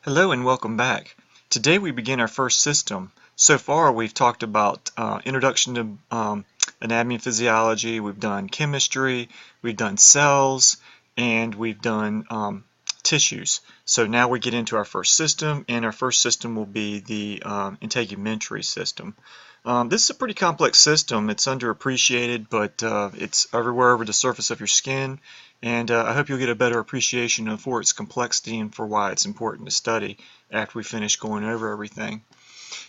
Hello and welcome back. Today we begin our first system. So far we've talked about introduction to anatomy and physiology, we've done chemistry, we've done cells, and we've done tissues. So now we get into our first system, and our first system will be the integumentary system. This is a pretty complex system. It's underappreciated, but it's everywhere over the surface of your skin, and I hope you'll get a better appreciation for its complexity and for why it's important to study after we finish going over everything.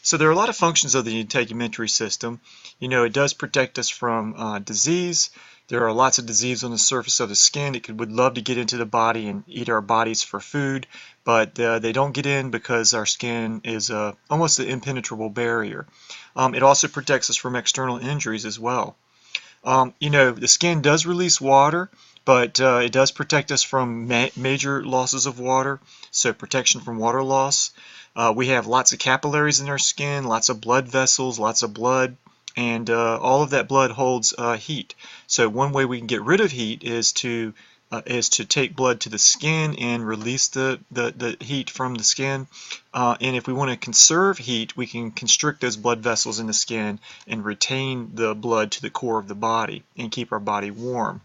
So there are a lot of functions of the integumentary system. You know, it does protect us from disease. There are lots of disease on the surface of the skin. It would love to get into the body and eat our bodies for food, but they don't get in because our skin is almost an impenetrable barrier. It also protects us from external injuries as well. You know, the skin does release water, but it does protect us from major losses of water, so protection from water loss. We have lots of capillaries in our skin, lots of blood vessels, lots of blood, and all of that blood holds heat. So one way we can get rid of heat is to take blood to the skin and release the heat from the skin. And if we want to conserve heat, we can constrict those blood vessels in the skin and retain the blood to the core of the body and keep our body warm.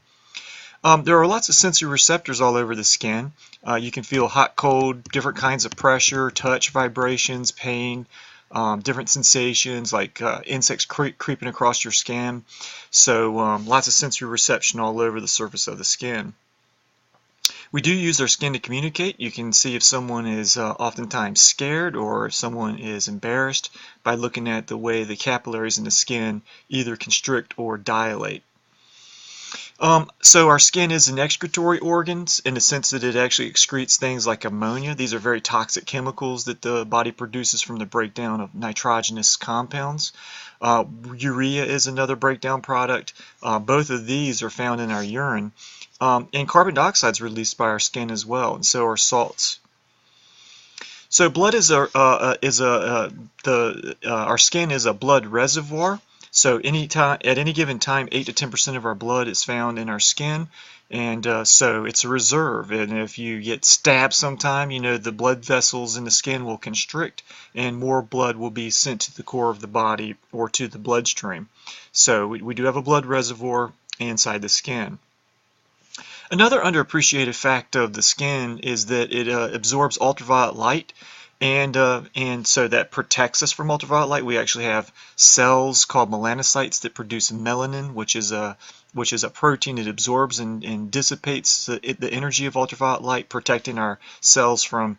There are lots of sensory receptors all over the skin. You can feel hot, cold, different kinds of pressure, touch, vibrations, pain, different sensations like insects creeping across your skin. So lots of sensory reception all over the surface of the skin. We do use our skin to communicate. You can see if someone is oftentimes scared or if someone is embarrassed by looking at the way the capillaries in the skin either constrict or dilate. So our skin is an excretory organ in the sense that it actually excretes things like ammonia. These are very toxic chemicals that the body produces from the breakdown of nitrogenous compounds. Urea is another breakdown product. Both of these are found in our urine. And carbon dioxide is released by our skin as well, and so are salts. So blood is our skin is a blood reservoir. So at any given time, 8 to 10% of our blood is found in our skin, and so it's a reserve. And if you get stabbed sometime, you know the blood vessels in the skin will constrict, and more blood will be sent to the core of the body or to the bloodstream. So we do have a blood reservoir inside the skin. Another underappreciated fact of the skin is that it absorbs ultraviolet light. And so that protects us from ultraviolet light. We actually have cells called melanocytes that produce melanin, which is a protein that absorbs and dissipates the energy of ultraviolet light, protecting our cells from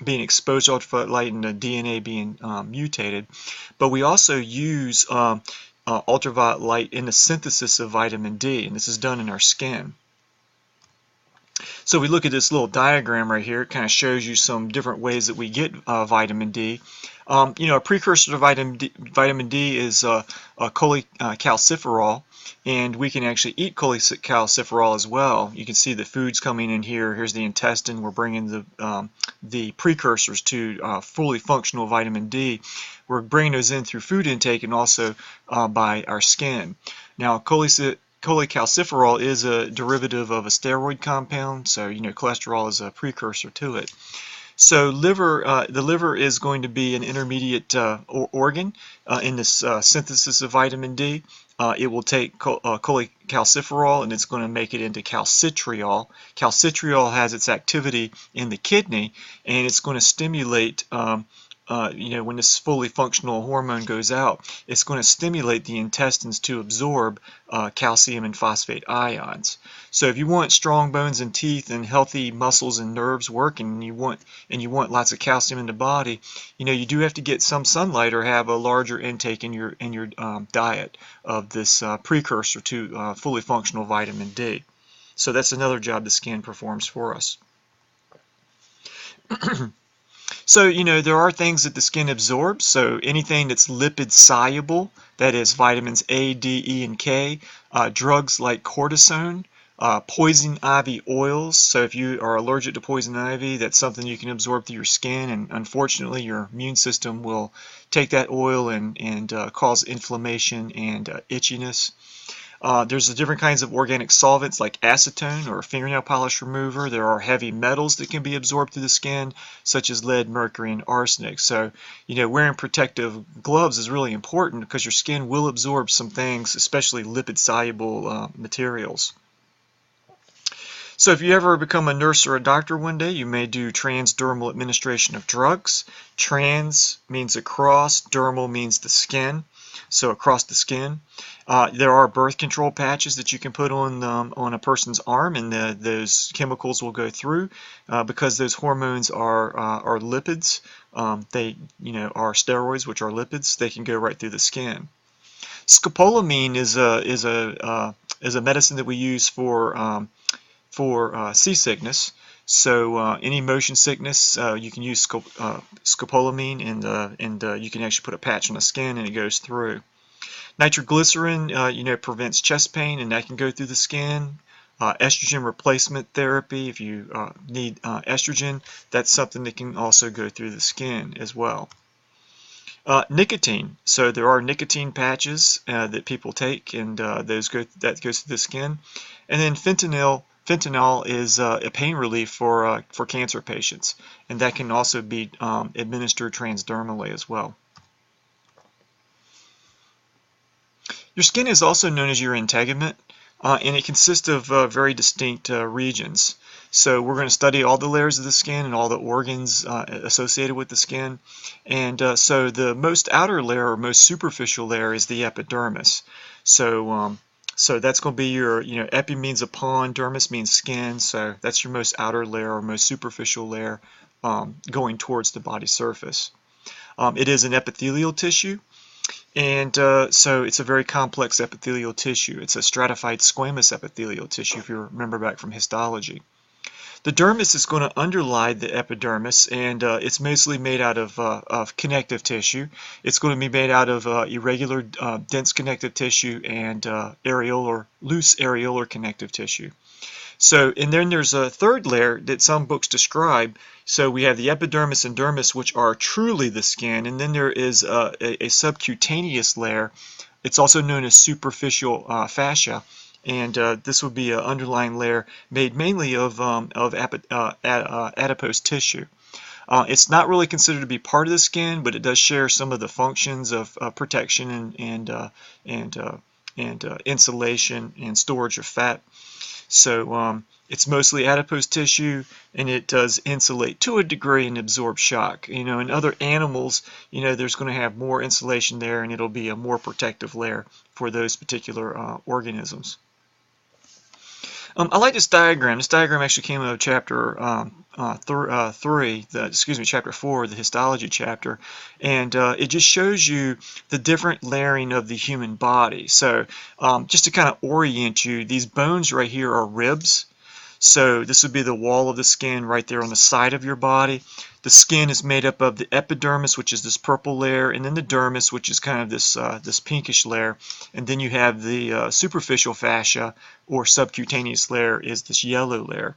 being exposed to ultraviolet light and the DNA being mutated. But we also use ultraviolet light in the synthesis of vitamin D, and this is done in our skin. So we look at this little diagram right here. It kind of shows you some different ways that we get vitamin D. You know, a precursor to vitamin D is cholecalciferol, and we can actually eat cholecalciferol as well. You can see the foods coming in here. Here's the intestine. We're bringing the precursors to fully functional vitamin D. We're bringing those in through food intake and also by our skin. Now, cholecalciferol is a derivative of a steroid compound, so you know cholesterol is a precursor to it. So the liver is going to be an intermediate organ in this synthesis of vitamin D. It will take cholecalciferol and it's going to make it into calcitriol. Calcitriol has its activity in the kidney, and it's going to stimulate you know, when this fully functional hormone goes out, it's going to stimulate the intestines to absorb calcium and phosphate ions. So if you want strong bones and teeth and healthy muscles and nerves working, and you want lots of calcium in the body, you know, you do have to get some sunlight or have a larger intake in your diet of this precursor to fully functional vitamin D. So that's another job the skin performs for us. So, you know, there are things that the skin absorbs. So anything that's lipid soluble, that is vitamins A, D, E, and K, drugs like cortisone, poison ivy oils. So if you are allergic to poison ivy, that's something you can absorb through your skin, and unfortunately your immune system will take that oil and cause inflammation and itchiness. There's the different kinds of organic solvents like acetone or fingernail polish remover. There are heavy metals that can be absorbed through the skin, such as lead, mercury, and arsenic. So, wearing protective gloves is really important because your skin will absorb some things, especially lipid-soluble materials. So if you ever become a nurse or a doctor one day, you may do transdermal administration of drugs. Trans means across, dermal means the skin, so across the skin. There are birth control patches that you can put on a person's arm, and those chemicals will go through because those hormones are lipids. They are steroids, which are lipids. They can go right through the skin. Scopolamine is a medicine that we use for seasickness. So any motion sickness, you can use scopolamine, and you can actually put a patch on the skin and it goes through. Nitroglycerin, prevents chest pain, and that can go through the skin. Estrogen replacement therapy, if you need estrogen, that's something that can also go through the skin as well. Nicotine, so there are nicotine patches that people take, and that goes through the skin. And then fentanyl is a pain relief for cancer patients, and that can also be administered transdermally as well. Your skin is also known as your integument, and it consists of very distinct regions. So we're going to study all the layers of the skin and all the organs associated with the skin. And so the most outer layer or most superficial layer is the epidermis. So that's going to be your, epi means upon, dermis means skin, so that's your most outer layer or most superficial layer going towards the body surface. It is an epithelial tissue, and so it's a very complex epithelial tissue. It's a stratified squamous epithelial tissue, if you remember back from histology. The dermis is going to underlie the epidermis, and it's mostly made out of connective tissue. It's going to be made out of irregular, dense connective tissue and loose areolar connective tissue. So, and then there's a third layer that some books describe. So we have the epidermis and dermis, which are truly the skin, and then there is a subcutaneous layer. It's also known as superficial fascia. And this would be an underlying layer made mainly of adipose tissue. It's not really considered to be part of the skin, but it does share some of the functions of protection and insulation and storage of fat. So it's mostly adipose tissue, and it does insulate to a degree and absorb shock. In other animals, there's going to have more insulation there, and it'll be a more protective layer for those particular organisms. I like this diagram. This diagram actually came out of chapter chapter 4, the histology chapter, and it just shows you the different layering of the human body. So just to kind of orient you, these bones right here are ribs. So this would be the wall of the skin right there on the side of your body. The skin is made up of the epidermis, which is this purple layer, and then the dermis, which is kind of this pinkish layer, and then you have the superficial fascia or subcutaneous layer is this yellow layer.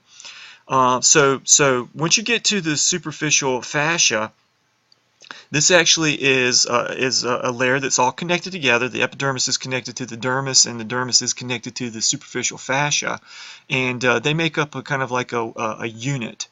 So once you get to the superficial fascia, this actually is a layer that's all connected together. The epidermis is connected to the dermis, and the dermis is connected to the superficial fascia, and they make up a kind of like a unit.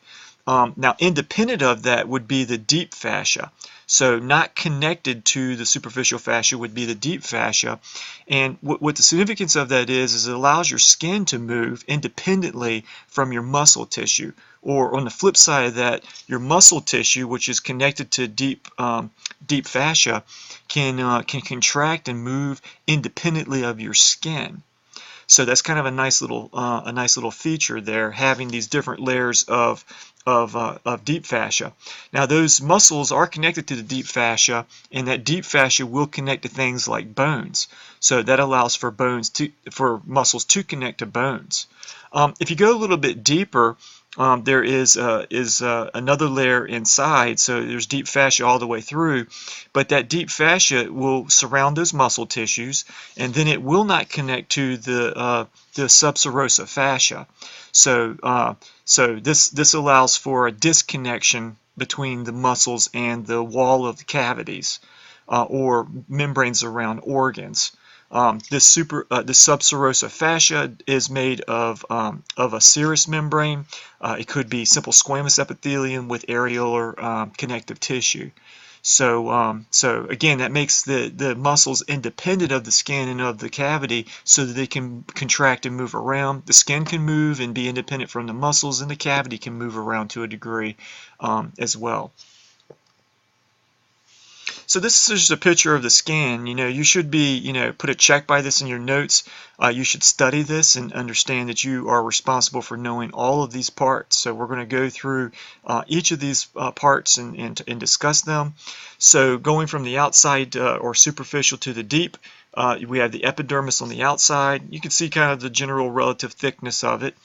Now, independent of that would be the deep fascia. So not connected to the superficial fascia would be the deep fascia. And what the significance of that is it allows your skin to move independently from your muscle tissue. Or on the flip side of that, your muscle tissue, which is connected to deep fascia, can contract and move independently of your skin. So that's kind of a nice little feature there, having these different layers of deep fascia. Now those muscles are connected to the deep fascia, and that deep fascia will connect to things like bones. So that allows for muscles to connect to bones. If you go a little bit deeper, there is another layer inside, so there's deep fascia all the way through, but that deep fascia will surround those muscle tissues, and then it will not connect to the subserosa fascia. So this allows for a disconnection between the muscles and the wall of the cavities or membranes around organs. This subserosa fascia is made of a serous membrane. It could be simple squamous epithelium with areolar connective tissue. So again, that makes the muscles independent of the skin and of the cavity so that they can contract and move around. The skin can move and be independent from the muscles, and the cavity can move around to a degree as well. So this is just a picture of the scan. You should be, put a check by this in your notes. You should study this and understand that you are responsible for knowing all of these parts. So we're going to go through each of these parts and discuss them. So going from the outside or superficial to the deep, we have the epidermis on the outside. You can see kind of the general relative thickness of it.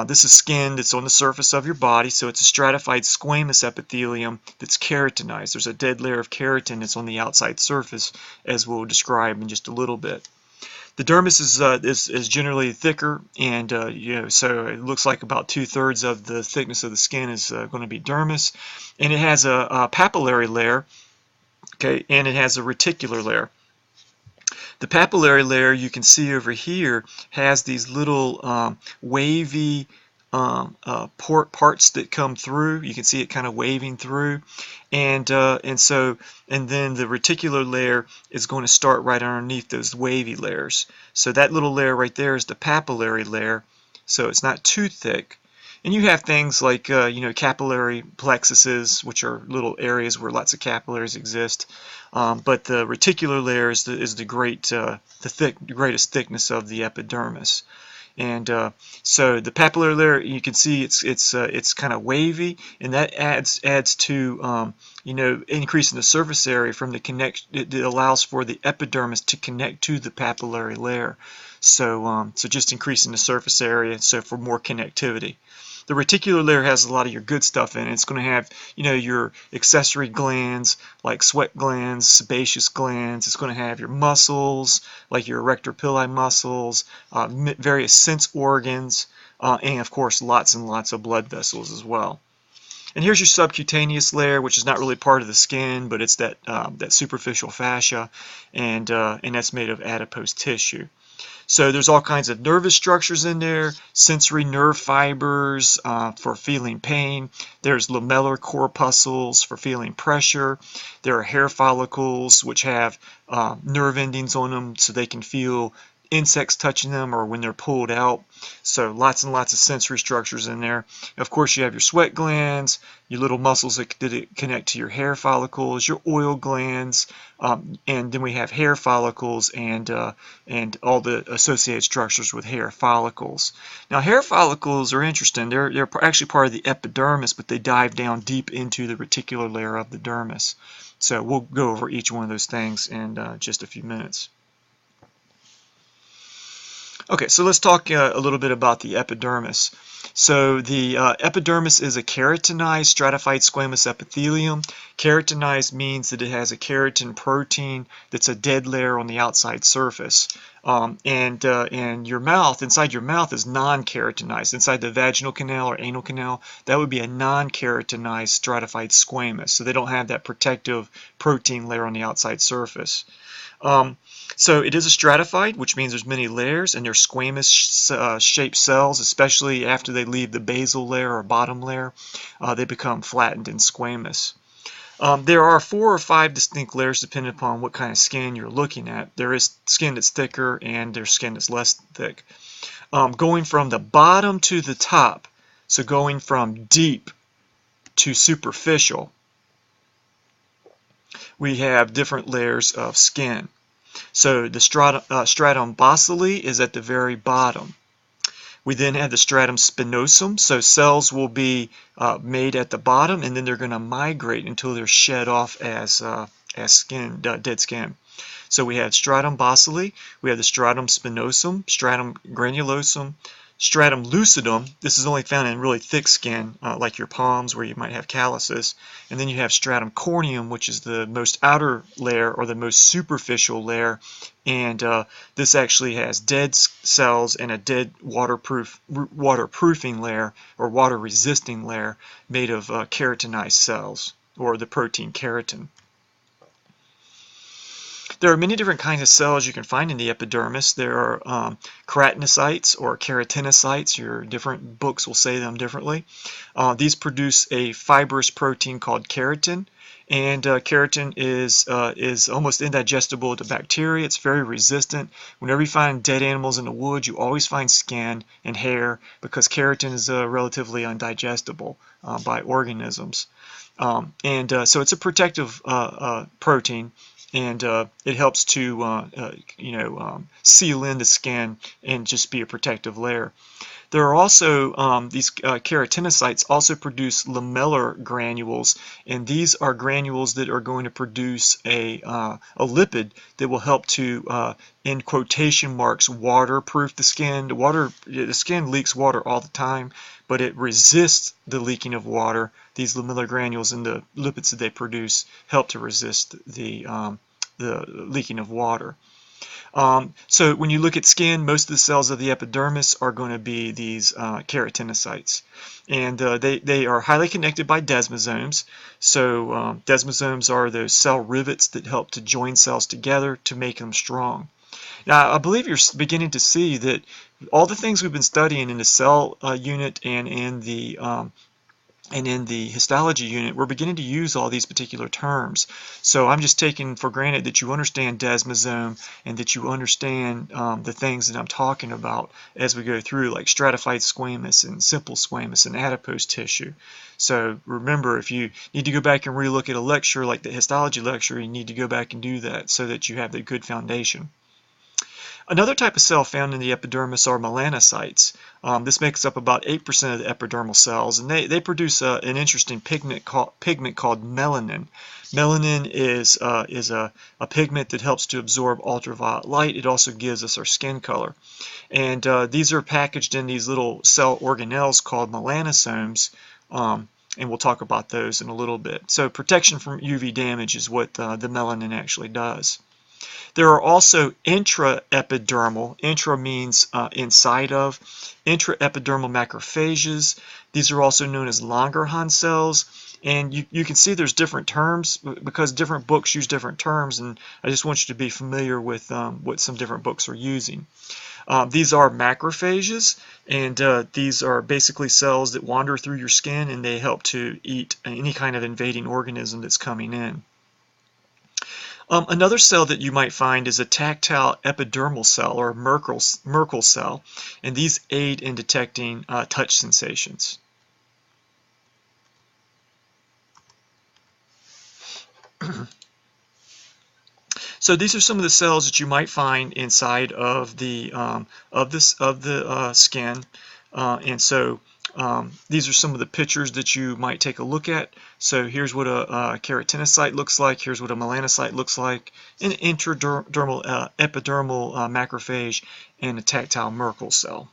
This is skin that's on the surface of your body, so it's a stratified squamous epithelium that's keratinized. There's a dead layer of keratin that's on the outside surface, as we'll describe in just a little bit. The dermis is generally thicker, and so it looks like about 2/3 of the thickness of the skin is going to be dermis, and it has a papillary layer, okay, and it has a reticular layer. The papillary layer, you can see over here, has these little wavy parts that come through. You can see it kind of waving through, and then the reticular layer is going to start right underneath those wavy layers. So that little layer right there is the papillary layer. So it's not too thick. And you have things like capillary plexuses, which are little areas where lots of capillaries exist. But the reticular layer is the greatest thickness of the epidermis. And so the papillary layer, you can see it's kind of wavy, and that adds to increasing the surface area from the connection. It allows for the epidermis to connect to the papillary layer. So just increasing the surface area, so for more connectivity. The reticular layer has a lot of your good stuff in it. It's going to have, your accessory glands like sweat glands, sebaceous glands. It's going to have your muscles like your erector pili muscles, various sense organs, and of course lots and lots of blood vessels as well. And here's your subcutaneous layer, which is not really part of the skin, but it's that superficial fascia, and that's made of adipose tissue. So there's all kinds of nervous structures in there, sensory nerve fibers for feeling pain. There's lamellar corpuscles for feeling pressure. There are hair follicles which have nerve endings on them so they can feel insects touching them or when they're pulled out. So lots and lots of sensory structures in there. Of course, you have your sweat glands, your little muscles that connect to your hair follicles, your oil glands, and then we have hair follicles and all the associated structures with hair follicles. Now, hair follicles are interesting. They're actually part of the epidermis, but they dive down deep into the reticular layer of the dermis. So we'll go over each one of those things in just a few minutes. Okay, so let's talk a little bit about the epidermis. So the epidermis is a keratinized stratified squamous epithelium. Keratinized means that it has a keratin protein that's a dead layer on the outside surface. And your mouth, inside your mouth, is non-keratinized. Inside the vaginal canal or anal canal, that would be a non-keratinized stratified squamous. So they don't have that protective protein layer on the outside surface. So it is a stratified, which means there's many layers, and they're squamous shaped cells, especially after they leave the basal layer or bottom layer. They become flattened and squamous. There are 4 or 5 distinct layers depending upon what kind of skin you're looking at. There is skin that's thicker and there's skin that's less thick. Going from the bottom to the top, so going from deep to superficial, we have different layers of skin. So the stratum basale is at the very bottom. We then have the stratum spinosum, so cells will be made at the bottom, and then they're going to migrate until they're shed off as skin, dead skin. So we have stratum basale, we have the stratum spinosum, stratum granulosum, stratum lucidum. This is only found in really thick skin, like your palms where you might have calluses. And then you have stratum corneum, which is the most outer layer or the most superficial layer. And this actually has dead cells and a dead waterproofing layer or water-resisting layer made of keratinized cells or the protein keratin. There are many different kinds of cells you can find in the epidermis. There are keratinocytes or keratinocytes. Your different books will say them differently. These produce a fibrous protein called keratin, and keratin is almost indigestible to bacteria. It's very resistant. Whenever you find dead animals in the woods, you always find skin and hair because keratin is relatively undigestible by organisms. So it's a protective protein, and it helps to seal in the skin and just be a protective layer. There are also these keratinocytes also produce lamellar granules, and these are granules that are going to produce a lipid that will help to, in quotation marks, waterproof the skin. The skin leaks water all the time, but it resists the leaking of water. These lamellar granules and the lipids that they produce help to resist the leaking of water. So when you look at skin, most of the cells of the epidermis are going to be these keratinocytes, and they are highly connected by desmosomes. So desmosomes are those cell rivets that help to join cells together to make them strong. Now, I believe you're beginning to see that all the things we've been studying in the cell unit and in the histology unit, we're beginning to use all these particular terms. So I'm just taking for granted that you understand desmosome and that you understand the things that I'm talking about as we go through, like stratified squamous and simple squamous and adipose tissue. So remember, if you need to go back and relook at a lecture like the histology lecture, you need to go back and do that so that you have the good foundation. Another type of cell found in the epidermis are melanocytes. This makes up about 8% of the epidermal cells, and they produce an interesting pigment called melanin. Melanin is a pigment that helps to absorb ultraviolet light. It also gives us our skin color. And these are packaged in these little cell organelles called melanosomes, and we'll talk about those in a little bit. So protection from UV damage is what the melanin actually does. There are also intraepidermal, intra means inside of, intraepidermal macrophages. These are also known as Langerhans cells, and you can see there's different terms because different books use different terms, and I just want you to be familiar with what some different books are using. These are macrophages, and these are basically cells that wander through your skin, and they help to eat any kind of invading organism that's coming in. Another cell that you might find is a tactile epidermal cell, or Merkel cell, and these aid in detecting touch sensations. So these are some of the cells that you might find inside of the skin, and so these are some of the pictures that you might take a look at. So here's what a keratinocyte looks like. Here's what a melanocyte looks like. An intradermal epidermal macrophage and a tactile Merkel cell.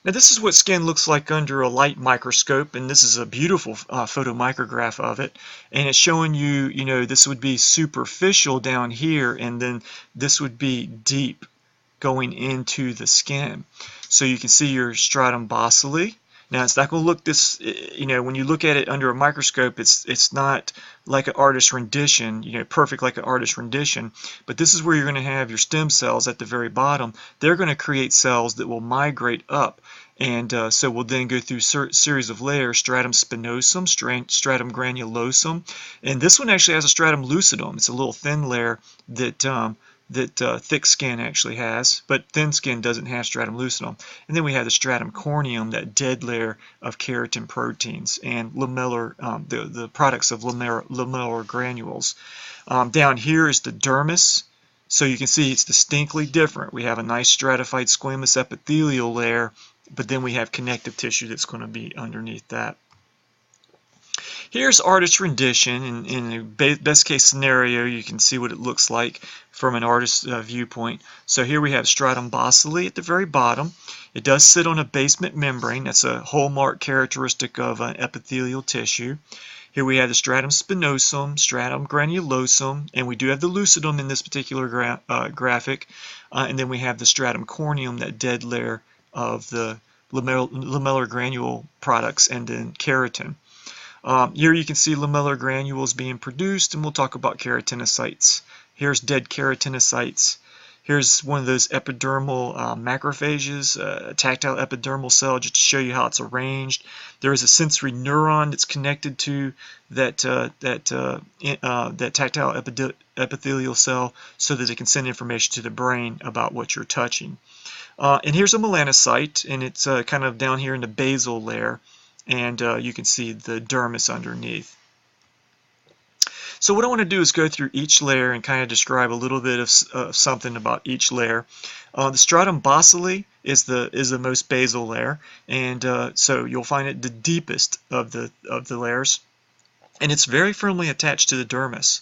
Now this is what skin looks like under a light microscope, and this is a beautiful photomicrograph of it. And it's showing you, this would be superficial down here, and then this would be deep going into the skin. So you can see your stratum basale. Now it's not going to look this, when you look at it under a microscope, it's not like an artist's rendition, perfect like an artist's rendition, but this is where you're going to have your stem cells at the very bottom. They're going to create cells that will migrate up, and so we'll then go through series of layers: stratum spinosum, stratum granulosum, and this one actually has a stratum lucidum. It's a little thin layer that thick skin actually has, but thin skin doesn't have stratum lucidum. And then we have the stratum corneum, that dead layer of keratin proteins, and lamellar, the products of lamellar granules. Down here is the dermis, so you can see it's distinctly different. We have a nice stratified squamous epithelial layer, but then we have connective tissue that's going to be underneath that. Here's artist's rendition, and in a best case scenario, you can see what it looks like from an artist's viewpoint. So here we have stratum basale at the very bottom. It does sit on a basement membrane. That's a hallmark characteristic of an epithelial tissue. Here we have the stratum spinosum, stratum granulosum, and we do have the lucidum in this particular graphic. And then we have the stratum corneum, that dead layer of the lamellar granule products, and then keratin. Here you can see lamellar granules being produced, and we'll talk about keratinocytes Here's dead keratinocytes. Here's one of those epidermal macrophages, a tactile epidermal cell, just to show you how it's arranged. There is a sensory neuron that's connected to that tactile epithelial cell so that it can send information to the brain about what you're touching. And here's a melanocyte, and it's kind of down here in the basal layer, and you can see the dermis underneath. So what I want to do is go through each layer and kind of describe a little bit of something about each layer. The stratum basale is the most basal layer, and so you'll find it the deepest of the layers, and it's very firmly attached to the dermis.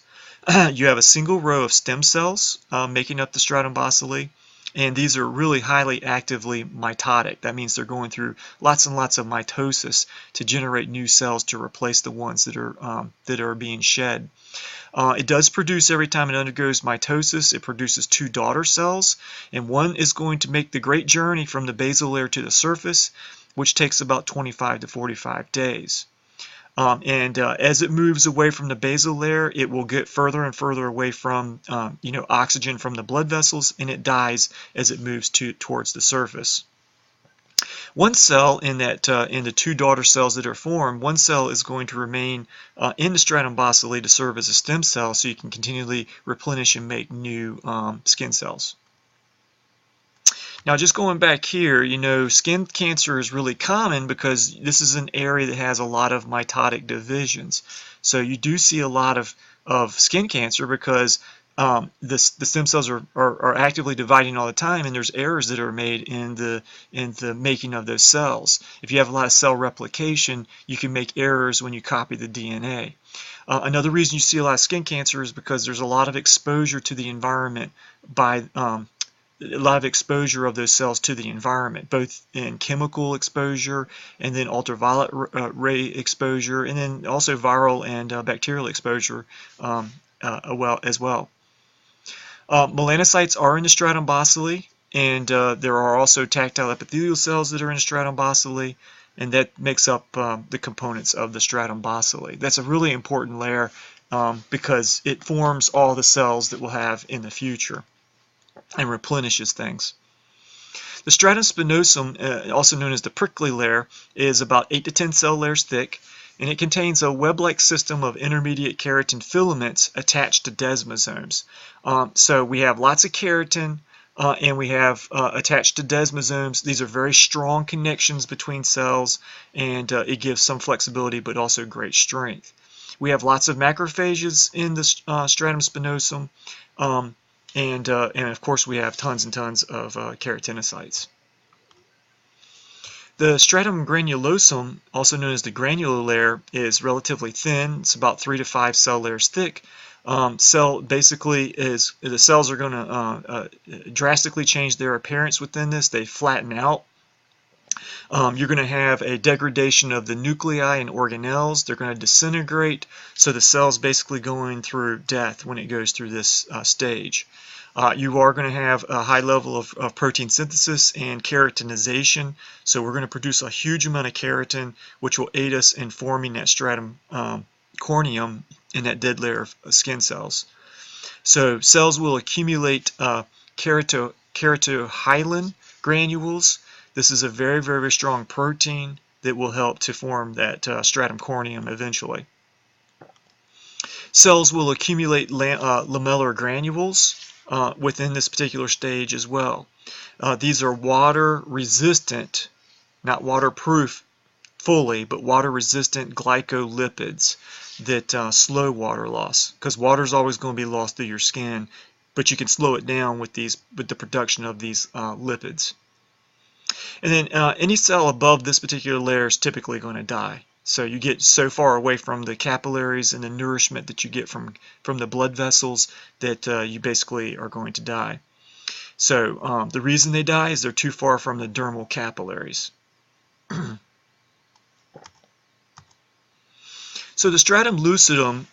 You have a single row of stem cells making up the stratum basale, and these are really highly actively mitotic. That means they're going through lots and lots of mitosis to generate new cells to replace the ones that are being shed. It does produce, every time it undergoes mitosis, it produces two daughter cells, and one is going to make the great journey from the basal layer to the surface, which takes about 25 to 45 days. As it moves away from the basal layer, it will get further and further away from oxygen from the blood vessels, and it dies as it moves towards the surface. One cell in the two daughter cells that are formed, one cell is going to remain in the stratum basale to serve as a stem cell, so you can continually replenish and make new skin cells. Now, just going back here, skin cancer is really common because this is an area that has a lot of mitotic divisions. So you do see a lot of skin cancer because the stem cells are actively dividing all the time, and there's errors that are made in the making of those cells. If you have a lot of cell replication, you can make errors when you copy the DNA. Another reason you see a lot of skin cancer is because there's a lot of exposure to the environment by a lot of exposure of those cells to the environment, both in chemical exposure and then ultraviolet ray exposure, and then also viral and bacterial exposure as well. Melanocytes are in the stratum basale, and there are also tactile epithelial cells that are in the stratum basale, and that makes up the components of the stratum basale. That's a really important layer because it forms all the cells that we'll have in the future and replenishes things. The stratum spinosum, also known as the prickly layer, is about 8 to 10 cell layers thick, and it contains a web-like system of intermediate keratin filaments attached to desmosomes. So we have lots of keratin, and we have attached to desmosomes. These are very strong connections between cells, and it gives some flexibility but also great strength. We have lots of macrophages in the stratum spinosum, and of course we have tons and tons of keratinocytes. The stratum granulosum, also known as the granular layer, is relatively thin. It's about 3 to 5 cell layers thick. Basically is the cells are going to drastically change their appearance within this. They flatten out. You're going to have a degradation of the nuclei and organelles. They're going to disintegrate, so the cell's basically going through death when it goes through this stage. You are going to have a high level of protein synthesis and keratinization, so we're going to produce a huge amount of keratin, which will aid us in forming that stratum corneum in that dead layer of skin cells. So cells will accumulate keratohyalin granules. This is a very, very strong protein that will help to form that stratum corneum eventually. Cells will accumulate lamellar granules within this particular stage as well. These are water resistant, not waterproof fully, but water resistant glycolipids that slow water loss, because water is always going to be lost through your skin, but you can slow it down with the production of these lipids. And then any cell above this particular layer is typically going to die. So you get so far away from the capillaries and the nourishment that you get from the blood vessels that you basically are going to die. So the reason they die is they're too far from the dermal capillaries. So the stratum lucidum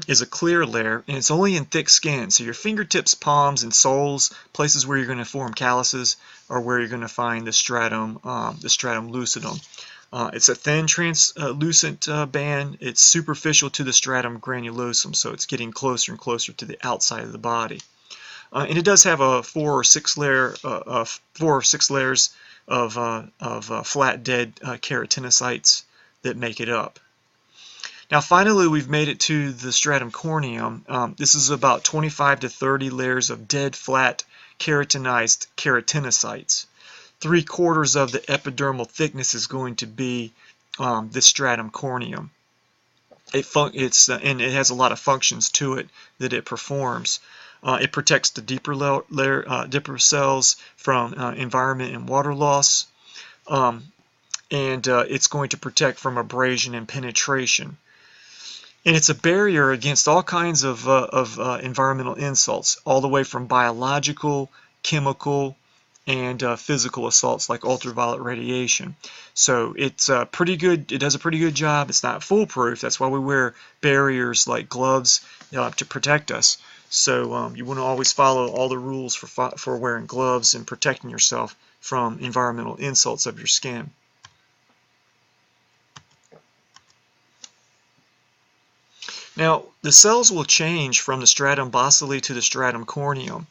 is a clear layer, and it's only in thick skin. So your fingertips, palms, and soles, places where you're going to form calluses, are where you're going to find the stratum lucidum. It's a thin translucent band. It's superficial to the stratum granulosum, so it's getting closer and closer to the outside of the body. And it does have a 4 or 6 layers of flat dead keratinocytes that make it up. Now finally we've made it to the stratum corneum. This is about 25 to 30 layers of dead flat keratinized keratinocytes. 3/4 of the epidermal thickness is going to be the stratum corneum. And it has a lot of functions to it that it performs. It protects the deeper cells from environment and water loss, and it's going to protect from abrasion and penetration. And it's a barrier against all kinds of environmental insults, all the way from biological, chemical, and physical assaults like ultraviolet radiation. So it's pretty good. It does a pretty good job. It's not foolproof. That's why we wear barriers like gloves to protect us. So you want to always follow all the rules for wearing gloves and protecting yourself from environmental insults of your skin. Now, the cells will change from the stratum basale to the stratum corneum,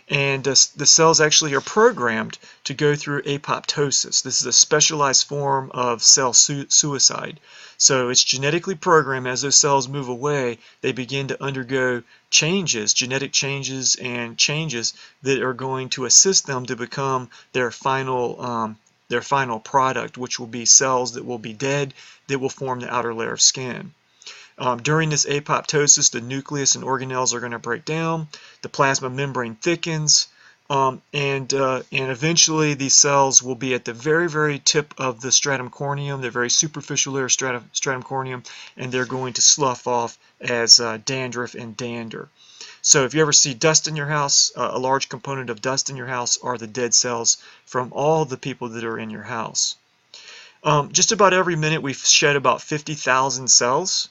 and the cells actually are programmed to go through apoptosis. This is a specialized form of cell suicide. So it's genetically programmed. As those cells move away, they begin to undergo changes, genetic changes and changes that are going to assist them to become their final product, which will be cells that will be dead, that will form the outer layer of skin. During this apoptosis, the nucleus and organelles are going to break down, the plasma membrane thickens, and eventually these cells will be at the very, very tip of the stratum corneum, the very superficial layer of stratum corneum, and they're going to slough off as dandruff and dander. So if you ever see dust in your house, a large component of dust in your house are the dead cells from all the people that are in your house. Just about every minute we shed about 50,000 cells.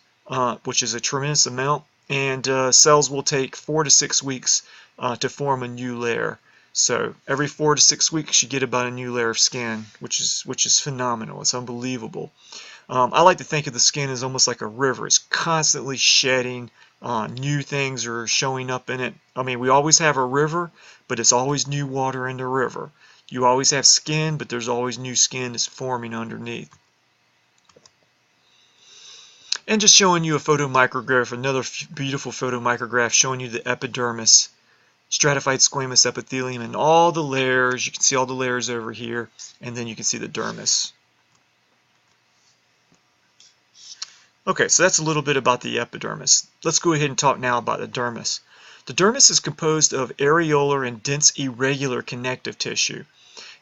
Which is a tremendous amount, and cells will take 4 to 6 weeks to form a new layer. So every 4 to 6 weeks you get about a new layer of skin, which is phenomenal. It's unbelievable. I like to think of the skin as almost like a river. It's constantly shedding. New things are showing up in it. I mean, we always have a river, but it's always new water in the river. You always have skin, but there's always new skin that's forming underneath. And just showing you a photomicrograph, another beautiful photomicrograph showing you the epidermis, stratified squamous epithelium, and all the layers. You can see all the layers over here, and then you can see the dermis. Okay, so that's a little bit about the epidermis. Let's go ahead and talk now about the dermis. The dermis is composed of areolar and dense irregular connective tissue.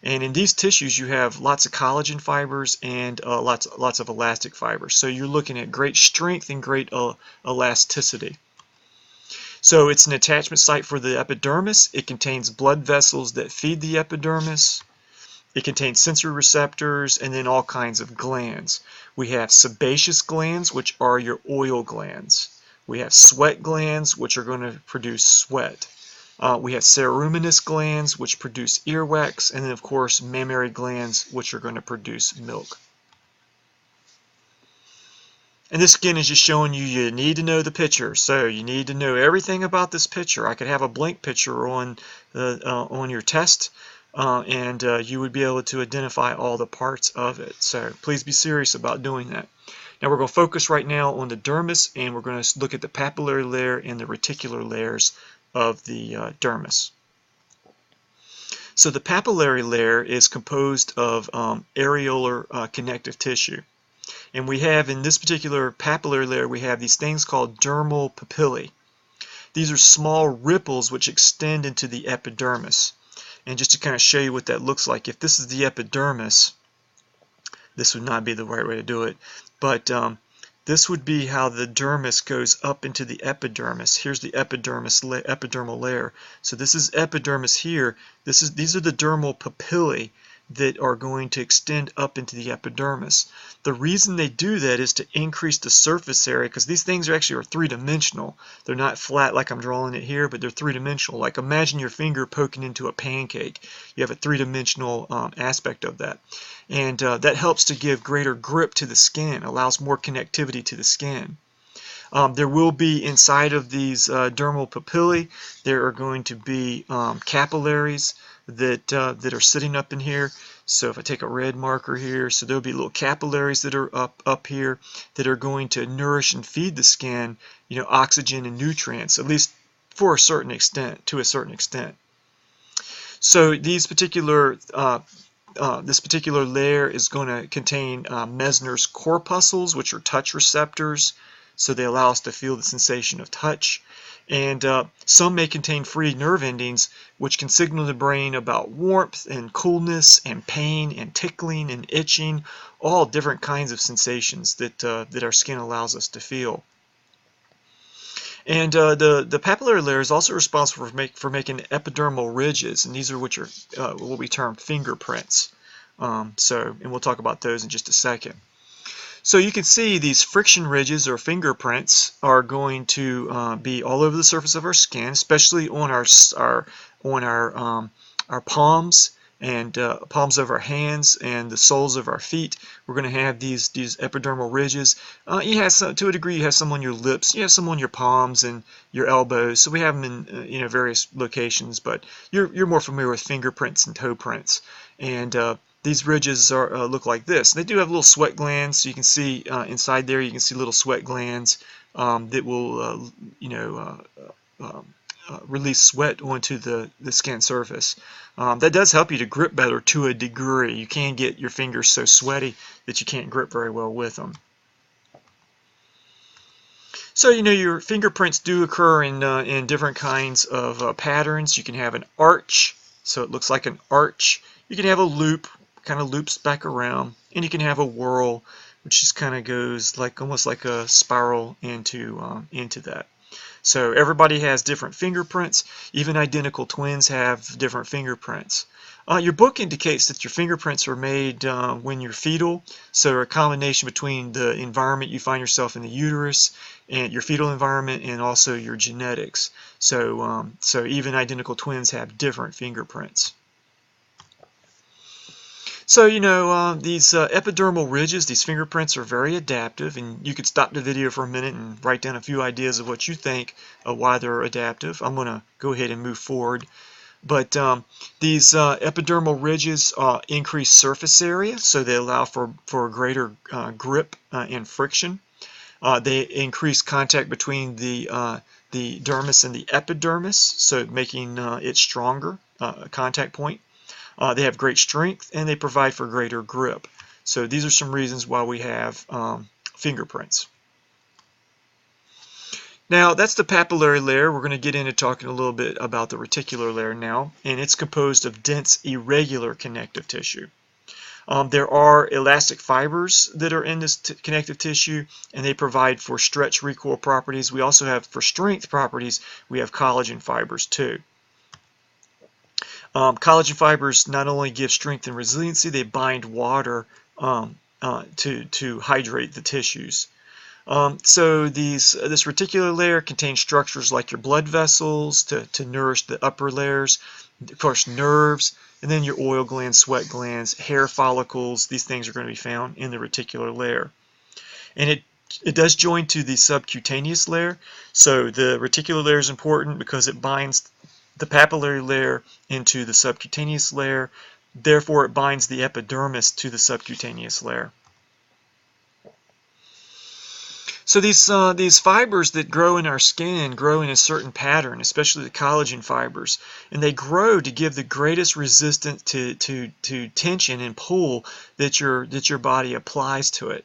And in these tissues you have lots of collagen fibers and lots of elastic fibers. So you're looking at great strength and great elasticity. So it's an attachment site for the epidermis. It contains blood vessels that feed the epidermis. It contains sensory receptors and then all kinds of glands. We have sebaceous glands, which are your oil glands. We have sweat glands, which are going to produce sweat. We have ceruminous glands, which produce earwax, and then of course mammary glands, which are going to produce milk. And this again is just showing you need to know the picture. So you need to know everything about this picture. I could have a blank picture on your test, and you would be able to identify all the parts of it. So please be serious about doing that. Now we're going to focus right now on the dermis, and we're going to look at the papillary layer and the reticular layers of the dermis. So the papillary layer is composed of areolar connective tissue. And we have, in this particular papillary layer, we have these things called dermal papillae. These are small ripples which extend into the epidermis. And just to kind of show you what that looks like, if this is the epidermis, this would not be the right way to do it, but this would be how the dermis goes up into the epidermis. Here's the epidermal layer. So this is epidermis here. These are the dermal papillae that are going to extend up into the epidermis. The reason they do that is to increase the surface area, because these things are three-dimensional. They're not flat like I'm drawing it here, but they're three-dimensional. Like imagine your finger poking into a pancake. You have a three-dimensional aspect of that. And that helps to give greater grip to the skin, allows more connectivity to the skin. There will be inside of these dermal papillae, there are going to be capillaries that are sitting up in here. So if I take a red marker here, so there'll be little capillaries that are up here that are going to nourish and feed the skin, oxygen and nutrients, at least for a certain extent, to a certain extent. So these particular this particular layer is going to contain Mesner's corpuscles, which are touch receptors. So they allow us to feel the sensation of touch. And some may contain free nerve endings, which can signal the brain about warmth and coolness and pain and tickling and itching, all different kinds of sensations that our skin allows us to feel. And the papillary layer is also responsible for making epidermal ridges, and these are what we term fingerprints. And we'll talk about those in just a second. So you can see these friction ridges or fingerprints are going to be all over the surface of our skin, especially on our palms and palms of our hands and the soles of our feet. We're going to have these epidermal ridges. To a degree, you have some on your lips, you have some on your palms and your elbows. So we have them in various locations, but you're more familiar with fingerprints and toe prints. And these ridges look like this. They do have little sweat glands, so you can see inside there. You can see little sweat glands that will, release sweat onto the skin surface. That does help you to grip better to a degree. You can get your fingers so sweaty that you can't grip very well with them. So your fingerprints do occur in different kinds of patterns. You can have an arch, so it looks like an arch. You can have a loop, kind of loops back around, and you can have a whirl, which just kind of goes almost like a spiral into that. So everybody has different fingerprints. Even identical twins have different fingerprints. Your book indicates that your fingerprints are made when you're fetal, so a combination between the environment you find yourself in the uterus and your fetal environment and also your genetics. So even identical twins have different fingerprints. So these epidermal ridges, these fingerprints are very adaptive, and you could stop the video for a minute and write down a few ideas of what you think of why they're adaptive. I'm going to go ahead and move forward. But these epidermal ridges increase surface area, so they allow for greater grip and friction. They increase contact between the dermis and the epidermis, so making it stronger, contact point. They have great strength, and they provide for greater grip. So these are some reasons why we have fingerprints. Now that's the papillary layer. We're going to get into talking a little bit about the reticular layer now, and it's composed of dense irregular connective tissue. There are elastic fibers that are in this connective tissue, and they provide for stretch recoil properties. We also have, for strength properties, we have collagen fibers too. Collagen fibers not only give strength and resiliency, they bind water to hydrate the tissues. So this reticular layer contains structures like your blood vessels to nourish the upper layers, of course nerves, and then your oil glands, sweat glands, hair follicles. These things are going to be found in the reticular layer. And it does join to the subcutaneous layer. So the reticular layer is important because it binds the papillary layer into the subcutaneous layer. Therefore, it binds the epidermis to the subcutaneous layer. So these fibers that grow in our skin grow in a certain pattern, especially the collagen fibers, and they grow to give the greatest resistance to tension and pull that your body applies to it.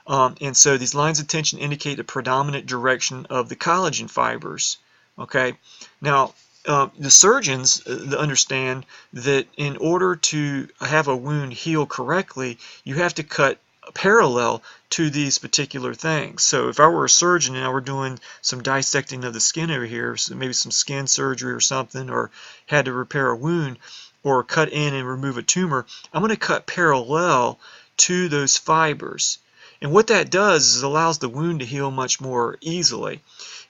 And so these lines of tension indicate the predominant direction of the collagen fibers. Okay, now the surgeons understand that in order to have a wound heal correctly, you have to cut parallel to these particular things. So if I were a surgeon and I were doing some dissecting of the skin over here, so maybe some skin surgery or something, or had to repair a wound, or cut in and remove a tumor, I'm going to cut parallel to those fibers. And what that does is allows the wound to heal much more easily.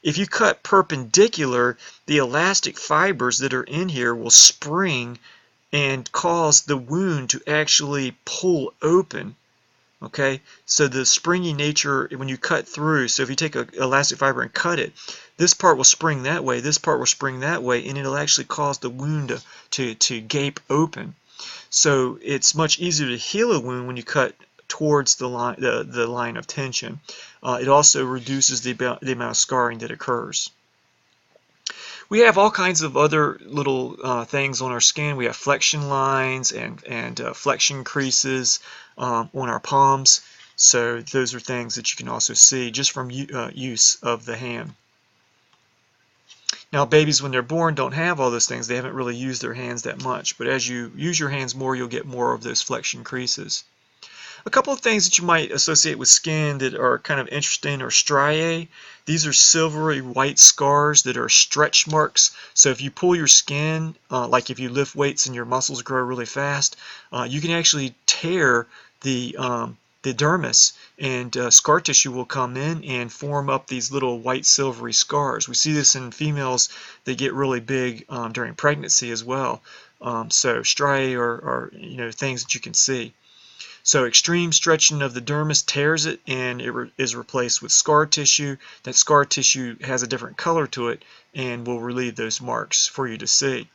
If you cut perpendicular, the elastic fibers that are in here will spring and cause the wound to actually pull open. Okay, so the springy nature when you cut through, so if you take an elastic fiber and cut it, this part will spring that way, this part will spring that way, and it'll actually cause the wound to gape open. So it's much easier to heal a wound when you cut towards the line of tension. It also reduces the amount of scarring that occurs. We have all kinds of other little things on our skin. We have flexion lines and flexion creases on our palms. So those are things that you can also see just from use of the hand. Now babies when they're born don't have all those things. They haven't really used their hands that much. But as you use your hands more, you'll get more of those flexion creases. A couple of things that you might associate with skin that are kind of interesting are striae. These are silvery white scars that are stretch marks. So if you pull your skin, like if you lift weights and your muscles grow really fast, you can actually tear the dermis, and scar tissue will come in and form up these little white silvery scars. We see this in females that get really big during pregnancy as well. So striae are things that you can see. So extreme stretching of the dermis tears it, and it is replaced with scar tissue. That scar tissue has a different color to it and will relieve those marks for you to see.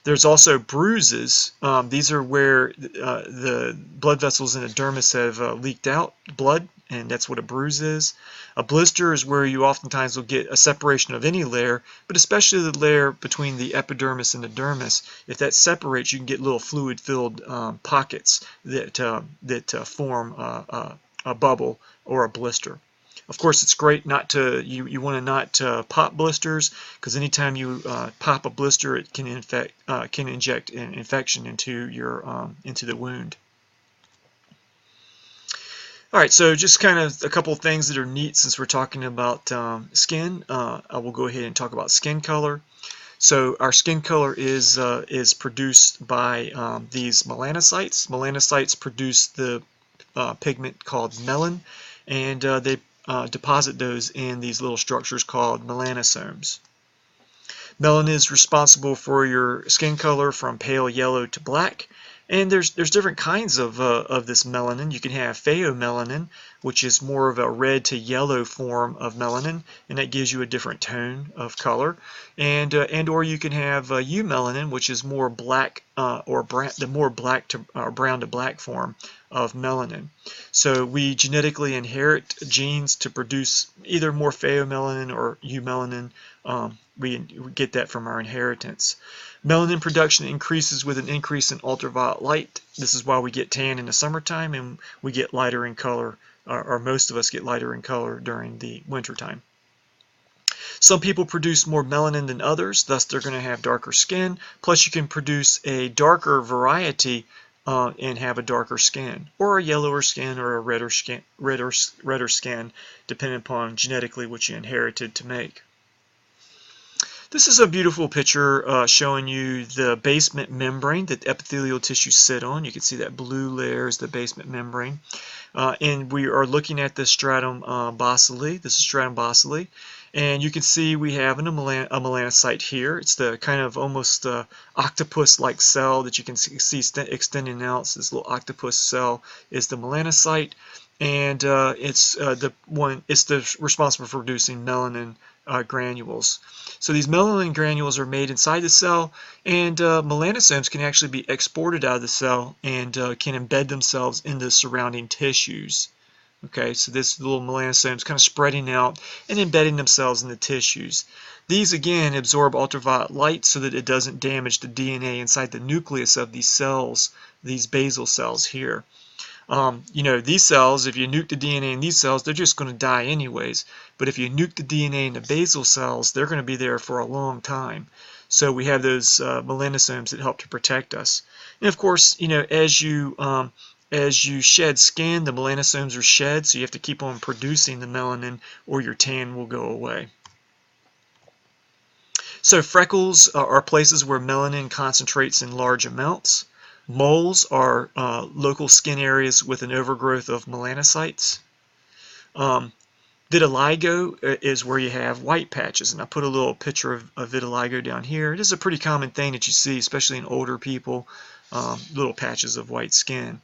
There's also bruises. These are where the blood vessels in the dermis have leaked out blood, and that's what a bruise is. A blister is where you oftentimes will get a separation of any layer, but especially the layer between the epidermis and the dermis. If that separates, you can get little fluid-filled pockets that form a bubble or a blister. Of course, it's great not to, you want to not pop blisters, because anytime you pop a blister, it can inject an infection into the wound. All right, so just kind of a couple of things that are neat since we're talking about skin. I will go ahead and talk about skin color. So our skin color is produced by these melanocytes. Melanocytes produce the pigment called melanin, and they deposit those in these little structures called melanosomes. Melanin is responsible for your skin color from pale yellow to black. And there's different kinds of this melanin. You can have pheomelanin, which is more of a red to yellow form of melanin, and that gives you a different tone of color. And or you can have eumelanin, which is more black the more black to brown to black form of melanin. So we genetically inherit genes to produce either more pheomelanin or eumelanin. We get that from our inheritance. Melanin production increases with an increase in ultraviolet light. This is why we get tan in the summertime, and we get lighter in color, or most of us get lighter in color during the wintertime. Some people produce more melanin than others, thus they're going to have darker skin. Plus you can produce a darker variety and have a darker skin, or a yellower skin, or a redder skin, depending upon genetically what you inherited to make. This is a beautiful picture showing you the basement membrane that epithelial tissues sit on. You can see that blue layer is the basement membrane. And we are looking at the stratum basale. This is stratum basale. And you can see we have a melanocyte here. It's the kind of almost octopus-like cell that you can see extending out. So this little octopus cell is the melanocyte. And it's responsible for producing melanin granules. So these melanin granules are made inside the cell, and melanosomes can actually be exported out of the cell and can embed themselves in the surrounding tissues. Okay, so this little melanosomes kind of spreading out and embedding themselves in the tissues. These again absorb ultraviolet light so that it doesn't damage the DNA inside the nucleus of these cells, these basal cells here. These cells, if you nuke the DNA in these cells, they're just going to die anyways. But if you nuke the DNA in the basal cells, they're going to be there for a long time. So we have those melanosomes that help to protect us. And of course, as you shed skin, the melanosomes are shed, so you have to keep on producing the melanin or your tan will go away. So freckles are places where melanin concentrates in large amounts. Moles are local skin areas with an overgrowth of melanocytes. Vitiligo is where you have white patches, and I put a little picture of vitiligo down here. It is a pretty common thing that you see, especially in older people, little patches of white skin.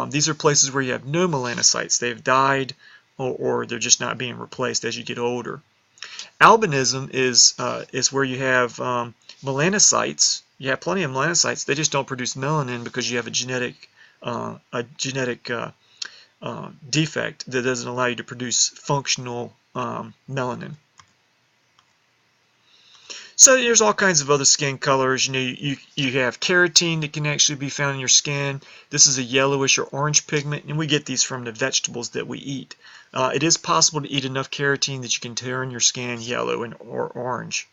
These are places where you have no melanocytes. They've died, or they're just not being replaced as you get older. Albinism is where you have melanocytes. You have plenty of melanocytes. They just don't produce melanin because you have a genetic defect that doesn't allow you to produce functional melanin. So there's all kinds of other skin colors. You know, you have keratin that can actually be found in your skin. This is a yellowish or orange pigment, and we get these from the vegetables that we eat. It is possible to eat enough keratin that you can turn your skin yellow or orange.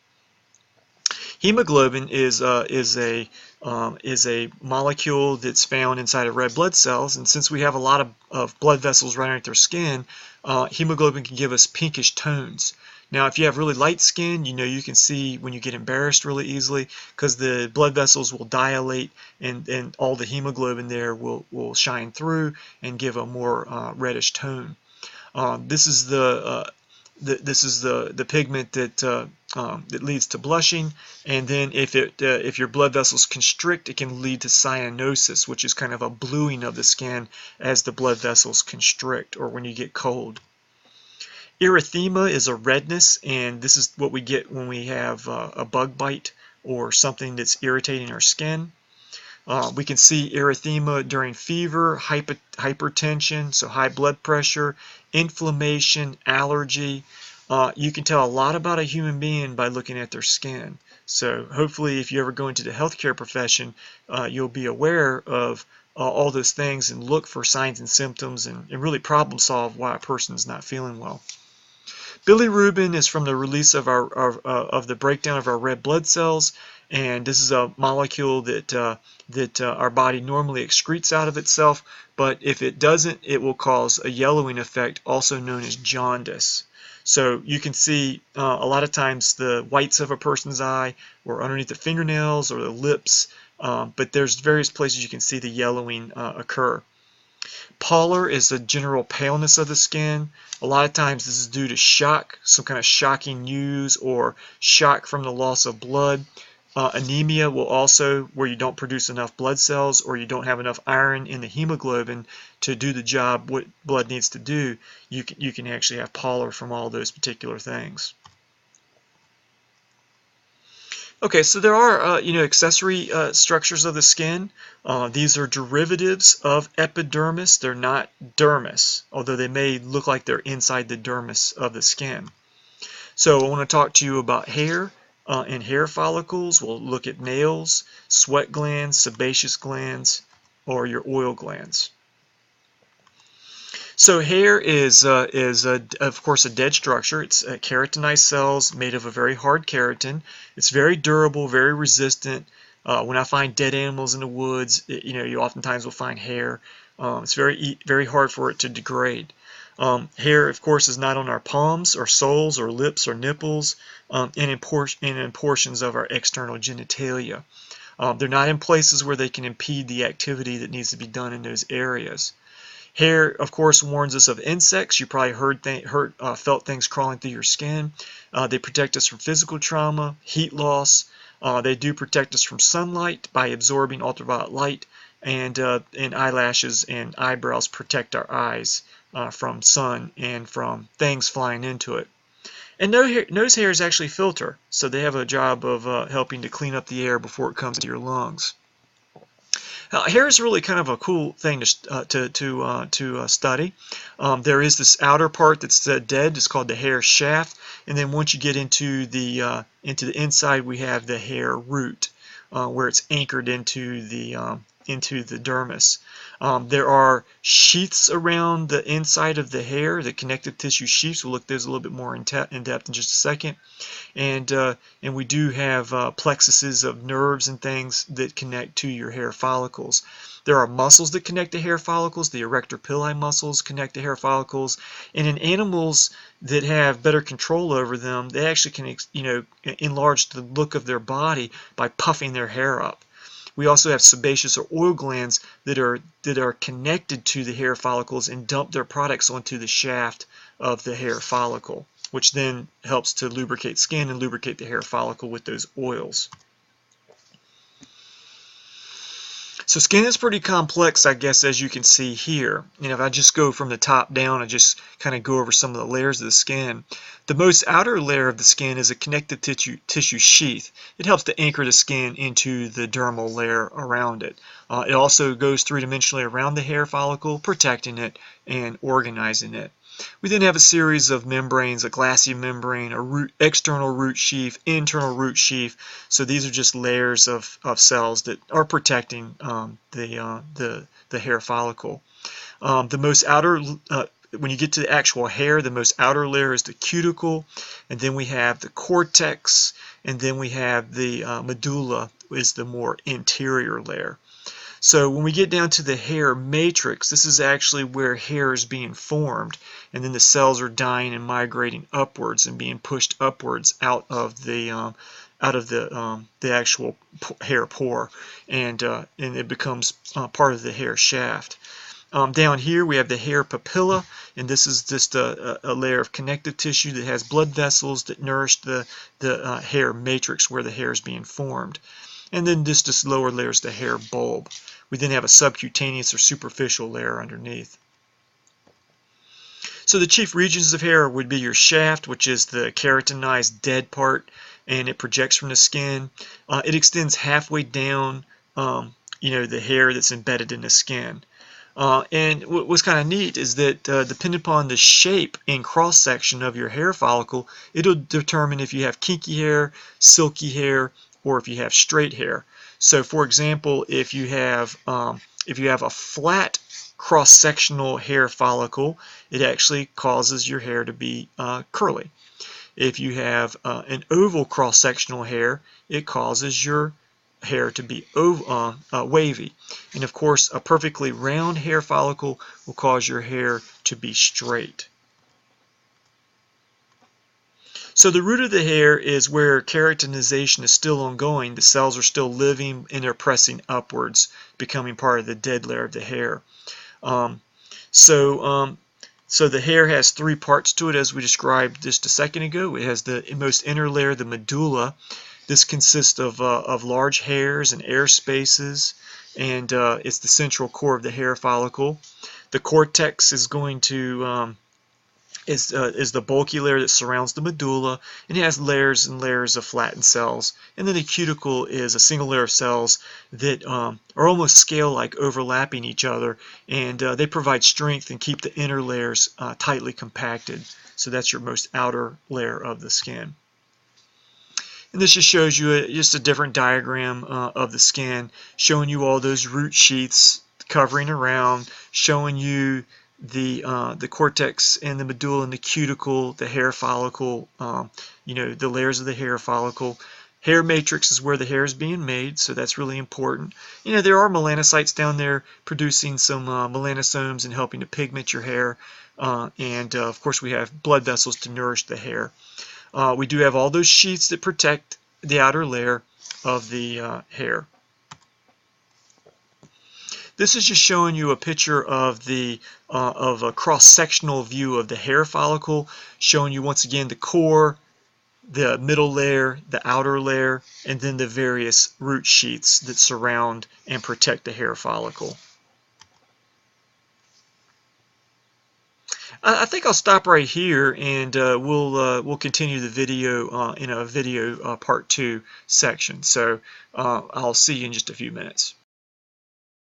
Hemoglobin is a molecule that's found inside of red blood cells, and since we have a lot of blood vessels running through their skin, hemoglobin can give us pinkish tones. Now, if you have really light skin, you know you can see when you get embarrassed really easily because the blood vessels will dilate and all the hemoglobin there will shine through and give a more reddish tone. This is the pigment that leads to blushing, and then if your blood vessels constrict, it can lead to cyanosis, which is kind of a bluing of the skin as the blood vessels constrict or when you get cold. Erythema is a redness, and this is what we get when we have a bug bite or something that's irritating our skin. We can see erythema during fever, hypertension, so high blood pressure, inflammation, allergy. You can tell a lot about a human being by looking at their skin. So hopefully if you ever go into the healthcare profession, you'll be aware of all those things and look for signs and symptoms and really problem solve why a person's not feeling well. Bilirubin is from the release of the breakdown of our red blood cells, and this is a molecule that our body normally excretes out of itself, but if it doesn't, it will cause a yellowing effect, also known as jaundice. So you can see a lot of times the whites of a person's eye or underneath the fingernails or the lips, but there's various places you can see the yellowing occur. Pallor is the general paleness of the skin. A lot of times this is due to shock, some kind of shocking news or shock from the loss of blood. Anemia will also, where you don't produce enough blood cells or you don't have enough iron in the hemoglobin to do the job what blood needs to do, you can actually have pallor from all those particular things. Okay, so there are accessory structures of the skin. These are derivatives of epidermis. They're not dermis, although they may look like they're inside the dermis of the skin. So I want to talk to you about hair and hair follicles. We'll look at nails, sweat glands, sebaceous glands, or your oil glands. So hair is of course a dead structure. It's keratinized cells made of a very hard keratin. It's very durable, very resistant. When I find dead animals in the woods, you oftentimes will find hair. It's very hard for it to degrade. Hair, of course, is not on our palms or soles or lips or nipples and in portions of our external genitalia. They're not in places where they can impede the activity that needs to be done in those areas. Hair, of course, warns us of insects. You probably felt things crawling through your skin. They protect us from physical trauma, heat loss. They do protect us from sunlight by absorbing ultraviolet light, and eyelashes and eyebrows protect our eyes from sun and from things flying into it. And nose hairs actually filter, so they have a job of helping to clean up the air before it comes to your lungs. Hair is really kind of a cool thing to study. There is this outer part that's dead. It's called the hair shaft, and then once you get into the inside, we have the hair root, where it's anchored into the into the dermis. There are sheaths around the inside of the hair, the connective tissue sheaths. We'll look at those a little bit more in depth in just a second. And we do have plexuses of nerves and things that connect to your hair follicles. There are muscles that connect to hair follicles. The erector pili muscles connect to hair follicles. And in animals that have better control over them, they actually can, enlarge the look of their body by puffing their hair up. We also have sebaceous or oil glands that are connected to the hair follicles and dump their products onto the shaft of the hair follicle, which then helps to lubricate skin and lubricate the hair follicle with those oils. So skin is pretty complex, I guess, as you can see here. If I just go from the top down and just kind of go over some of the layers of the skin, the most outer layer of the skin is a connective tissue sheath. It helps to anchor the skin into the dermal layer around it. It also goes three-dimensionally around the hair follicle, protecting it and organizing it. We then have a series of membranes, a glassy membrane, external root sheath, internal root sheath. So these are just layers of cells that are protecting the hair follicle. The most outer, when you get to the actual hair, the most outer layer is the cuticle, and then we have the cortex, and then we have the medulla is the more interior layer. So when we get down to the hair matrix, this is actually where hair is being formed, and then the cells are dying and migrating upwards and being pushed upwards out of the actual hair pore, and it becomes part of the hair shaft. Down here we have the hair papilla, and this is just a layer of connective tissue that has blood vessels that nourish the hair matrix where the hair is being formed. And then this lower layer is the hair bulb. We then have a subcutaneous or superficial layer underneath. So the chief regions of hair would be your shaft, which is the keratinized dead part, and it projects from the skin. It extends halfway down, the hair that's embedded in the skin. And what's kind of neat is that depending upon the shape and cross-section of your hair follicle, it'll determine if you have kinky hair, silky hair, or if you have straight hair. So, for example, if you have a flat cross-sectional hair follicle, it actually causes your hair to be curly. If you have an oval cross-sectional hair, it causes your hair to be wavy. And of course, a perfectly round hair follicle will cause your hair to be straight. So the root of the hair is where keratinization is still ongoing. The cells are still living and they're pressing upwards, becoming part of the dead layer of the hair. So the hair has three parts to it, as we described just a second ago. It has the most inner layer, the medulla. This consists of large hairs and air spaces, and it's the central core of the hair follicle. The cortex is going to is the bulky layer that surrounds the medulla, and it has layers and layers of flattened cells. And then the cuticle is a single layer of cells that are almost scale-like, overlapping each other, and they provide strength and keep the inner layers tightly compacted. So that's your most outer layer of the skin. And this just shows you just a different diagram of the skin, showing you all those root sheaths covering around, showing you the cortex and the medulla and the cuticle, the hair follicle, the layers of the hair follicle. Hair matrix is where the hair is being made, so that's really important. There are melanocytes down there producing some melanosomes and helping to pigment your hair, and of course we have blood vessels to nourish the hair. We do have all those sheaths that protect the outer layer of the hair. This is just showing you a picture of a cross-sectional view of the hair follicle, showing you once again the core, the middle layer, the outer layer, and then the various root sheaths that surround and protect the hair follicle. I think I'll stop right here, and we'll continue the video in a video part 2 section. So I'll see you in just a few minutes.